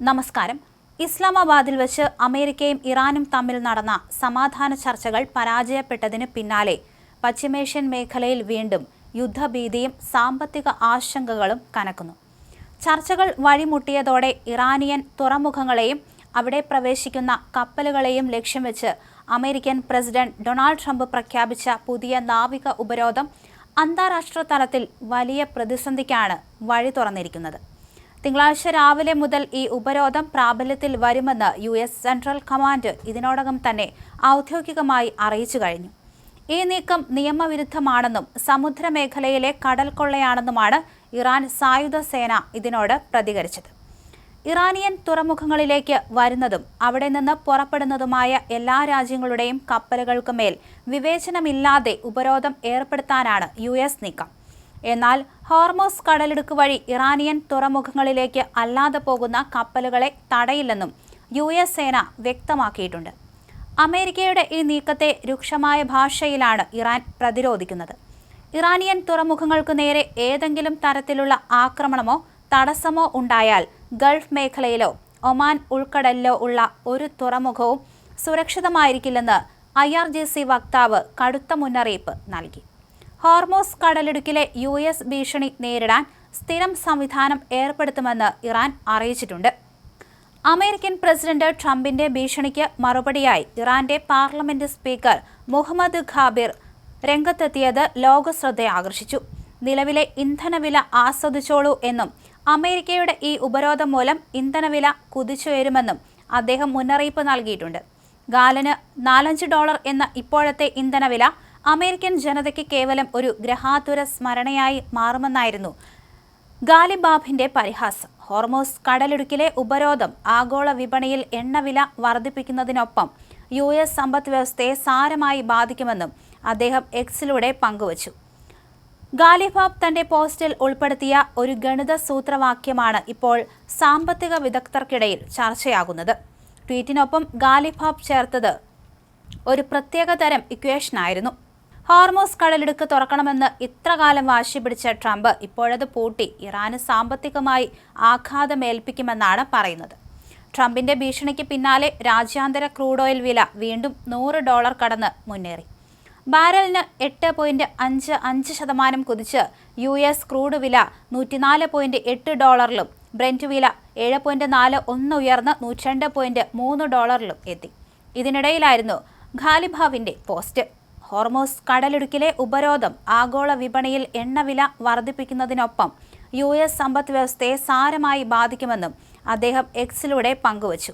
നമസ്കാരം. ഇസ്ലാമാബാദിൽ വെച്ച് അമേരിക്കയും ഇറാനും തമ്മിൽ നടന്ന സമാധാന ചർച്ചകൾ പരാജയപ്പെട്ടതിന് പിന്നാലെ പശ്ചിമേഷ്യൻ മേഖലയിൽ വീണ്ടും യുദ്ധഭീതിയും സാമ്പത്തിക ആശങ്കകളും കനക്കുന്നു. ചർച്ചകൾ വഴിമുട്ടിയതോടെ ഇറാനിയൻ തുറമുഖങ്ങളെയും അവിടെ പ്രവേശിക്കുന്ന കപ്പലുകളെയും ലക്ഷ്യം വെച്ച് അമേരിക്കൻ പ്രസിഡന്റ് ഡൊണാൾഡ് ട്രംപ് പ്രഖ്യാപിച്ച പുതിയ നാവിക ഉപരോധം അന്താരാഷ്ട്ര തലത്തിൽ വലിയ പ്രതിസന്ധിക്കാണ് വഴി തുറന്നിരിക്കുന്നത്. തിങ്കളാഴ്ച രാവിലെ മുതൽ ഈ ഉപരോധം പ്രാബല്യത്തിൽ വരുമെന്ന് US സെൻട്രൽ കമാൻഡ് ഇതിനോടകം തന്നെ ഔദ്യോഗികമായി അറിയിച്ചു കഴിഞ്ഞു. ഈ നീക്കം നിയമവിരുദ്ധമാണെന്നും സമുദ്രമേഖലയിലെ കടൽ കൊള്ളയാണെന്നുമാണ് ഇറാൻ സായുധ സേന ഇതിനോട് പ്രതികരിച്ചത്. ഇറാനിയൻ തുറമുഖങ്ങളിലേക്ക് വരുന്നതും അവിടെ നിന്ന് പുറപ്പെടുന്നതുമായ എല്ലാ രാജ്യങ്ങളുടെയും കപ്പലുകൾക്ക് മേൽ വിവേചനമില്ലാതെ ഉപരോധം ഏർപ്പെടുത്താനാണ് US നീക്കം. എന്നാൽ ഹോർമോസ് കടലിടുക്ക് വഴി ഇറാനിയൻ തുറമുഖങ്ങളിലേക്ക് അല്ലാതെ പോകുന്ന കപ്പലുകളെ തടയില്ലെന്നും US സേന വ്യക്തമാക്കിയിട്ടുണ്ട്. അമേരിക്കയുടെ ഈ നീക്കത്തെ രൂക്ഷമായ ഭാഷയിലാണ് ഇറാൻ പ്രതിരോധിക്കുന്നത്. ഇറാനിയൻ തുറമുഖങ്ങൾക്ക് നേരെ ഏതെങ്കിലും തരത്തിലുള്ള ആക്രമണമോ തടസ്സമോ ഉണ്ടായാൽ ഗൾഫ് മേഖലയിലോ ഒമാൻ ഉൾക്കടലിലോ ഉള്ള ഒരു തുറമുഖവും സുരക്ഷിതമായിരിക്കില്ലെന്ന് IRGC വക്താവ് കടുത്ത മുന്നറിയിപ്പ് നൽകി. ഹോർമോസ് കടലിടുക്കിലെ US ഭീഷണി നേരിടാൻ സ്ഥിരം സംവിധാനം ഏർപ്പെടുത്തുമെന്ന് ഇറാൻ അറിയിച്ചിട്ടുണ്ട്. അമേരിക്കൻ പ്രസിഡന്റ് ട്രംപിന്റെ ഭീഷണിക്ക് മറുപടിയായി ഇറാന്റെ പാർലമെന്റ് സ്പീക്കർ മുഹമ്മദ് ഖാബിർ രംഗത്തെത്തിയത് ലോകശ്രദ്ധ ആകർഷിച്ചു. നിലവിലെ ഇന്ധനവില ആസ്വദിച്ചോളൂ എന്നും അമേരിക്കയുടെ ഈ ഉപരോധം മൂലം ഇന്ധനവില കുതിച്ചുയരുമെന്നും അദ്ദേഹം മുന്നറിയിപ്പ് നൽകിയിട്ടുണ്ട്. ഗാലന് $4 എന്ന ഇപ്പോഴത്തെ ഇന്ധനവില അമേരിക്കൻ ജനതയ്ക്ക് കേവലം ഒരു ഗ്രഹാതുര സ്മരണയായി മാറുമെന്നായിരുന്നു ഗാലിബാഫിന്റെ പരിഹാസം. ഹോർമോസ് കടലിടുക്കിലെ ഉപരോധം ആഗോള വിപണിയിൽ എണ്ണവില വർദ്ധിപ്പിക്കുന്നതിനൊപ്പം US സമ്പദ് വ്യവസ്ഥയെ സാരമായി ബാധിക്കുമെന്നും അദ്ദേഹം എക്സിലൂടെ പങ്കുവച്ചു. ഗാലിബാഫ് തന്റെ പോസ്റ്റിൽ ഉൾപ്പെടുത്തിയ ഒരു ഗണിത സൂത്രവാക്യമാണ് ഇപ്പോൾ സാമ്പത്തിക വിദഗ്ധർക്കിടയിൽ ചർച്ചയാകുന്നത്. ട്വീറ്റിനൊപ്പം ഗാലിബാഫ് ചേർത്തത് ഒരു പ്രത്യേകതരം ഇക്വേഷനായിരുന്നു. ഹോർമോസ് കടലിടുക്ക് തുറക്കണമെന്ന് ഇത്രകാലം വാശി പിടിച്ച ട്രംപ് ഇപ്പോഴത് പൂട്ടി ഇറാന് സാമ്പത്തികമായി ആഘാതമേൽപ്പിക്കുമെന്നാണ് പറയുന്നത്. ട്രംപിന്റെ ഭീഷണിക്ക് പിന്നാലെ രാജ്യാന്തര ക്രൂഡ് ഓയിൽ വില വീണ്ടും $100 കടന്ന് മുന്നേറി. ബാരലിന് 8.55% കുതിച്ച് US ക്രൂഡ് വില $104.8 ബ്രെന്റ് വില 7.41 ഉയർന്ന് $102.3 എത്തി. ഇതിനിടയിലായിരുന്നു ഖാലിബാഫിന്റെ പോസ്റ്റ്. ഹോർമോസ് കടലിടുക്കിലെ ഉപരോധം ആഗോള വിപണിയിൽ എണ്ണവില വർദ്ധിപ്പിക്കുന്നതിനൊപ്പം US സമ്പദ് വ്യവസ്ഥയെ സാരമായി ബാധിക്കുമെന്നും അദ്ദേഹം എക്സിലൂടെ പങ്കുവച്ചു.